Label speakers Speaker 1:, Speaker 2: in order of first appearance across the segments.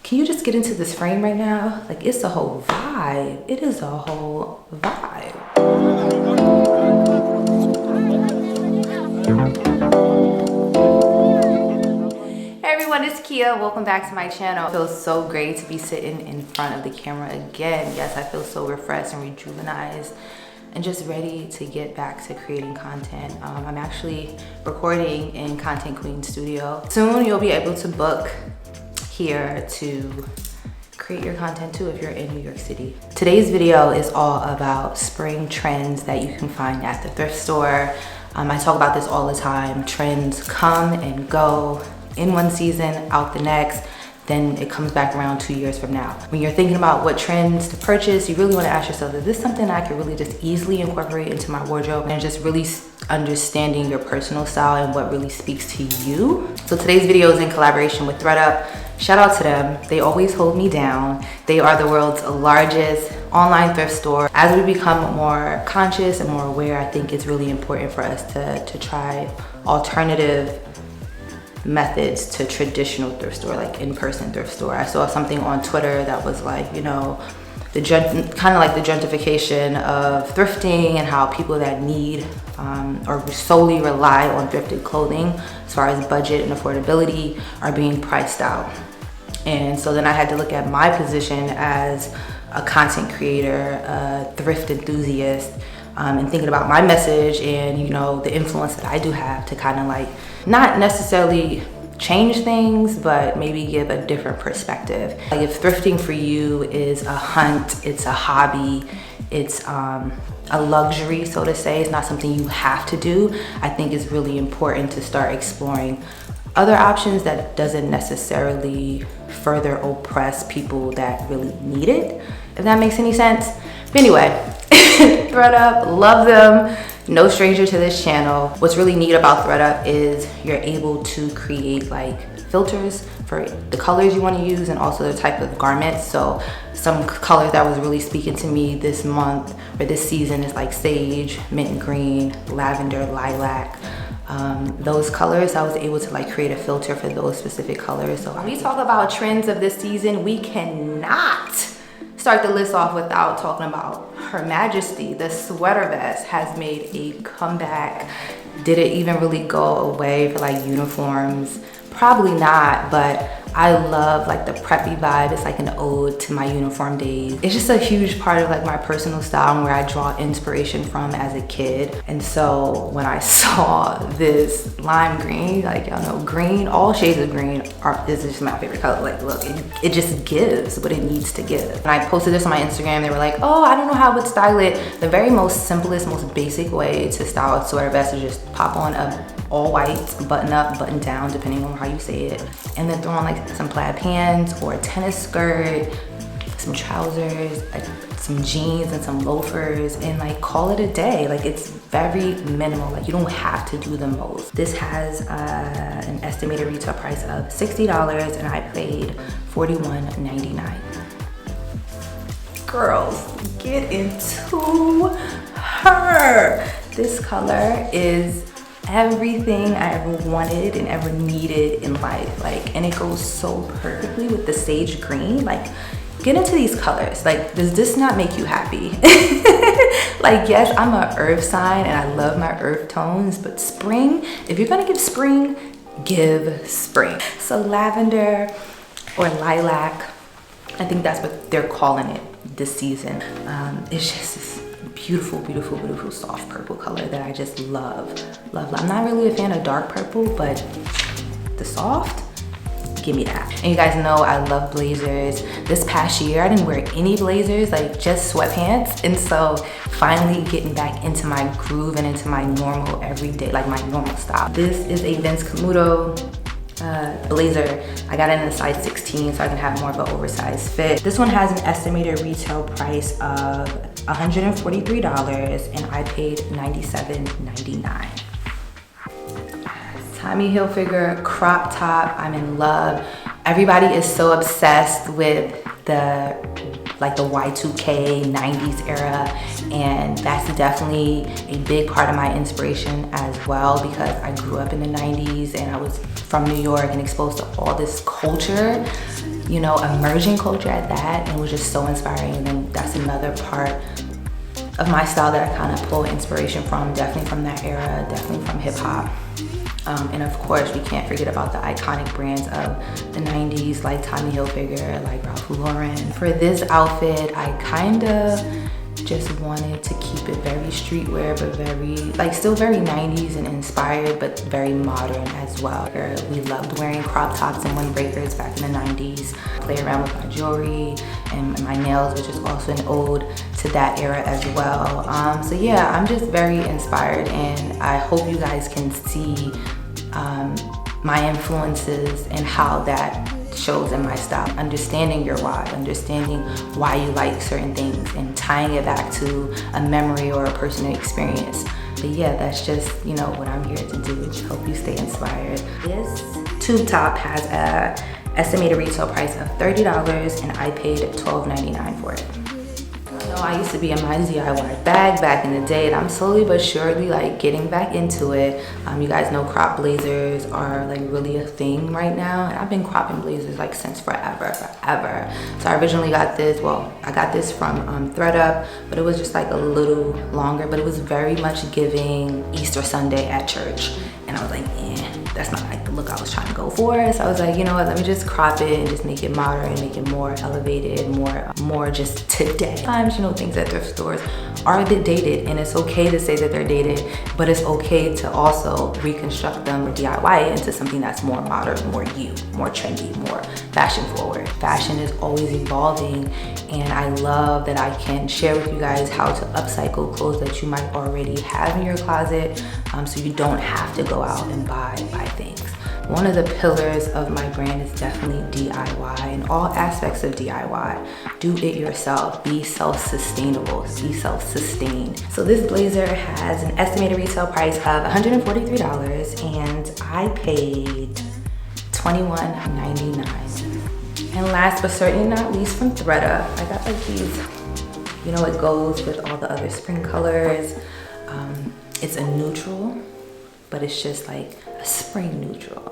Speaker 1: Can you just get into this frame right now? Like, it's a whole vibe. It is a whole vibe. Hey everyone, it's Kia. Welcome back to my channel. It feels so great to be sitting in front of the camera again. Yes, I feel so refreshed and rejuvenized and just ready to get back to creating content. I'm actually recording in Content Queen Studio. Soon you'll be able to book here to create your content too if you're in New York City. Today's video is all about spring trends that you can find at the thrift store. I talk about this all the time. Trends come and go in one season, out the next, then it comes back around 2 years from now. When you're thinking about what trends to purchase, you really want to ask yourself, is this something I could really just easily incorporate into my wardrobe? And just really understanding your personal style and what really speaks to you. So today's video is in collaboration with ThriftUp. Shout out to them. They always hold me down. They are the world's largest online thrift store. As we become more conscious and more aware, I think it's really important for us to try alternative methods to traditional thrift store, like in-person thrift store. I saw something on Twitter that was like, you know, kind of like the gentrification of thrifting and how people that need or solely rely on thrifted clothing as far as budget and affordability are being priced out. And so then I had to look at my position as a content creator, a thrift enthusiast, and thinking about my message and, you know, the influence that I do have to kind of like not necessarily change things, but maybe give a different perspective. Like if thrifting for you is a hunt, it's a hobby, it's a luxury, so to say, it's not something you have to do, I think it's really important to start exploring other options that doesn't necessarily further oppress people that really need it, if that makes any sense. But anyway, ThriftUp, love them. No stranger to this channel. What's really neat about ThriftUp is you're able to create like filters for the colors you want to use and also the type of garments. So some colors that was really speaking to me this month or this season is like sage, mint green, lavender, lilac. Those colors, I was able to like create a filter for those specific colors. So when we talk about trends of this season, we cannot start the list off without talking about Her Majesty. The sweater vest has made a comeback. Did it even really go away for like uniforms? Probably not, but I love like the preppy vibe. It's like an ode to my uniform days. It's just a huge part of like my personal style and where I draw inspiration from as a kid. And so when I saw this lime green, like y'all know green, all shades of green is just my favorite color. Like look, it just gives what it needs to give. When I posted this on my Instagram, they were like, oh, I don't know how I would style it. The very most simplest, most basic way to style a sweater vest is just pop on a all white, button up, button down, depending on how you say it. And then throw on like some plaid pants or a tennis skirt, some trousers, some jeans and some loafers, and like call it a day. Like it's very minimal, like you don't have to do the most. This has an estimated retail price of $60 and I paid $41.99. Girls, get into her. This color is everything I ever wanted and ever needed in life, like, and it goes so perfectly with the sage green. Like, get into these colors. Like, does this not make you happy? Like, yes, I'm an earth sign and I love my earth tones, but spring, if you're gonna give spring, give spring. So lavender or lilac, I think that's what they're calling it this season. It's just this beautiful, beautiful, beautiful soft purple color that I just love. I'm not really a fan of dark purple, but the soft, give me that. And you guys know I love blazers. This past year, I didn't wear any blazers, like just sweatpants. And so finally getting back into my groove and into my normal everyday, like my normal style. This is a Vince Camuto blazer. I got it in a size 16 so I can have more of an oversized fit. This one has an estimated retail price of $143 and I paid $97.99. Tommy Hilfiger crop top, I'm in love. Everybody is so obsessed with the Y2K 90s era, and that's definitely a big part of my inspiration as well, because I grew up in the 90s and I was from New York and exposed to all this culture you know, emerging culture at that, and it was just so inspiring. And then that's another part of my style that I kind of pull inspiration from, definitely from that era, definitely from hip hop. And of course, we can't forget about the iconic brands of the 90s, like Tommy Hilfiger, like Ralph Lauren. For this outfit, I kind of just wanted to keep it very streetwear, but very, like, still very 90s and inspired, but very modern as well. We loved wearing crop tops and windbreakers back in the 90s. Play around with my jewelry and my nails, which is also an ode to that era as well. So yeah, I'm just very inspired, and I hope you guys can see my influences and how that shows in my style. Understanding your why, understanding why you like certain things, and tying it back to a memory or a personal experience. But yeah, that's just, you know, what I'm here to do. Hope you stay inspired. This tube top has a estimated retail price of $30, and I paid $12.99 for it. You know, I used to be in my DIY bag back in the day, and I'm slowly but surely like getting back into it. You guys know crop blazers are like really a thing right now, and I've been cropping blazers like since forever. So I originally got this, well, I got this from ThriftUp, but it was just like a little longer, but it was very much giving Easter Sunday at church. And I was like, that's not like the look I was trying to go for. So I was like, you know what, let me just crop it and just make it modern, make it more elevated, more just today. Sometimes, you know, things at thrift stores are a bit dated, and it's okay to say that they're dated, but it's okay to also reconstruct them or DIY it into something that's more modern, more more trendy, more fashion forward. Fashion is always evolving, and I love that I can share with you guys how to upcycle clothes that you might already have in your closet, so you don't have to go out and buy things. One of the pillars of my brand is definitely DIY, and all aspects of DIY. Do it yourself, be self-sustainable, be self-sustained. So this blazer has an estimated retail price of $143, and I paid $21.99. And last but certainly not least, from ThriftUp, I got like these, you know, it goes with all the other spring colors. It's a neutral, but it's just like a spring neutral,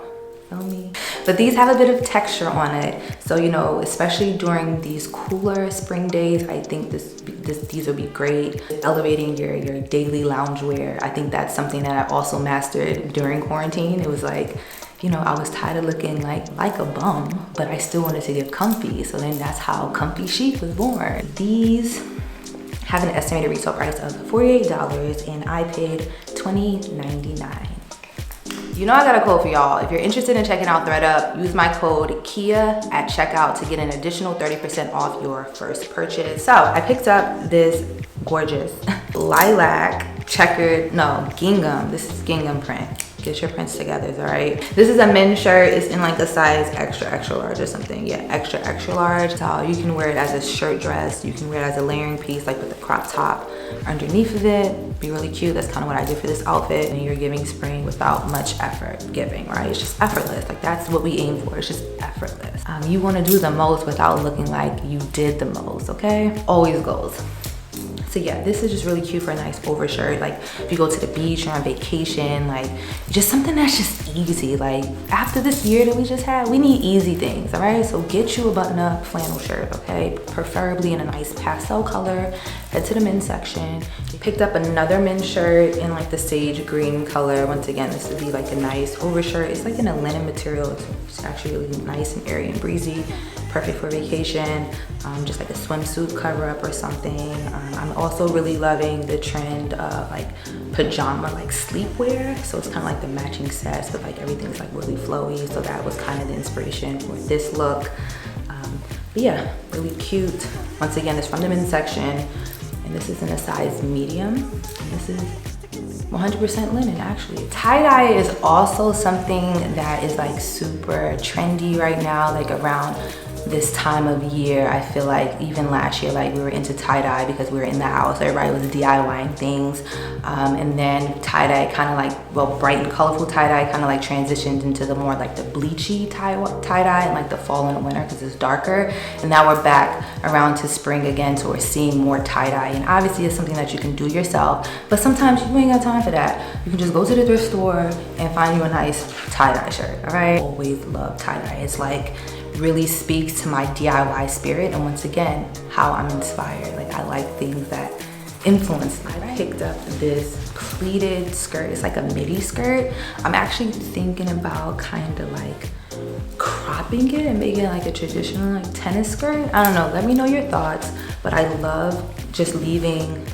Speaker 1: feel me? But these have a bit of texture on it, so you know, especially during these cooler spring days, I think these would be great. Elevating your daily loungewear. I think that's something that I also mastered during quarantine. It was like, you know, I was tired of looking like a bum, but I still wanted to get comfy, so then that's how Comfy Chic was born. These have an estimated retail price of $48, and I paid $20.99. You know I got a code for y'all. If you're interested in checking out ThriftUp, use my code KIA at checkout to get an additional 30% off your first purchase. So I picked up this gorgeous lilac checkered, no, gingham. This is gingham print. Get your prints together, all right? This is a men's shirt. It's in like a size extra large or something. Yeah, extra large. So you can wear it as a shirt dress. You can wear it as a layering piece, like with a crop top underneath of it. Be really cute. That's kind of what I did for this outfit. And you're giving spring without much effort giving, right? It's just effortless. Like that's what we aim for. It's just effortless. You want to do the most without looking like you did the most, okay? Always goals. So yeah, this is just really cute for a nice overshirt. Like if you go to the beach or on vacation, like just something that's just easy. Like after this year that we just had, we need easy things, all right? So get you a button-up flannel shirt, okay? Preferably in a nice pastel color. Head to the men's section. Picked up another men's shirt in like the sage green color. Once again, this would be like a nice overshirt. It's like in a linen material. It's actually really nice and airy and breezy. Perfect for vacation, just like a swimsuit cover up or something. I'm also really loving the trend of like pajama, like sleepwear. So it's kind of like the matching sets, but like everything's like really flowy. So that was kind of the inspiration for this look. But yeah, really cute. Once again, it's from the men's section, and this is in a size medium. And this is 100% linen, actually. Tie-dye is also something that is like super trendy right now, like around this time of year. I feel like even last year, like we were into tie-dye because we were in the house. Everybody was DIYing things. And then tie-dye kind of like, well, bright and colorful tie-dye kind of like transitioned into the more like the bleachy tie-dye in like the fall and winter because it's darker. And now we're back around to spring again, so we're seeing more tie-dye. And obviously it's something that you can do yourself, but sometimes you ain't got time for that. You can just go to the thrift store and find you a nice tie-dye shirt, all right? Always love tie-dye. It's like really speaks to my DIY spirit, and once again, how I'm inspired. Like, I like things that influence me. I picked up this pleated skirt. It's like a midi skirt. I'm actually thinking about kind of like cropping it and making it like a traditional like tennis skirt. I don't know, let me know your thoughts, but I love just leaving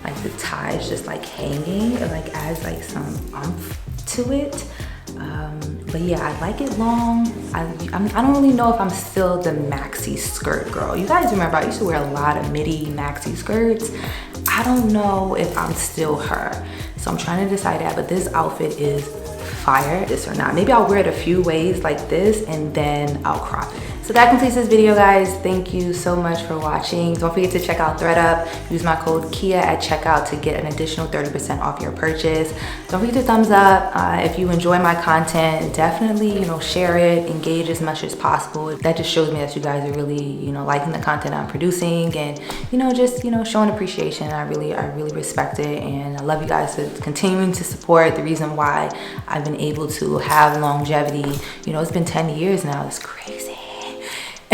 Speaker 1: like the ties just like hanging. It like adds like some oomph to it. But yeah, I like it long. I don't really know if I'm still the maxi skirt girl. You guys remember I used to wear a lot of midi maxi skirts. I don't know if I'm still her. So I'm trying to decide that, but this outfit is fire, this or not. Maybe I'll wear it a few ways like this and then I'll crop it. So that completes this video, guys. Thank you so much for watching. Don't forget to check out ThredUp. Use my code KIA at checkout to get an additional 30% off your purchase. Don't forget to thumbs up. If you enjoy my content, definitely, you know, share it, engage as much as possible. That just shows me that you guys are really, you know, liking the content I'm producing and, you know, just, you know, showing appreciation. I really respect it, and I love you guys for continuing to support. The reason why I've been able to have longevity, you know, it's been 10 years now. It's crazy.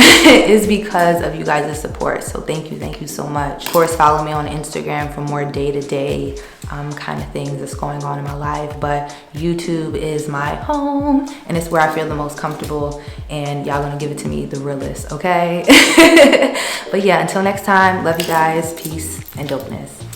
Speaker 1: Is because of you guys' support. So thank you so much. Of course, follow me on Instagram for more day-to-day kind of things that's going on in my life. But YouTube is my home, and it's where I feel the most comfortable, and y'all gonna give it to me the realest, okay? But yeah, until next time, love you guys, peace and dopeness.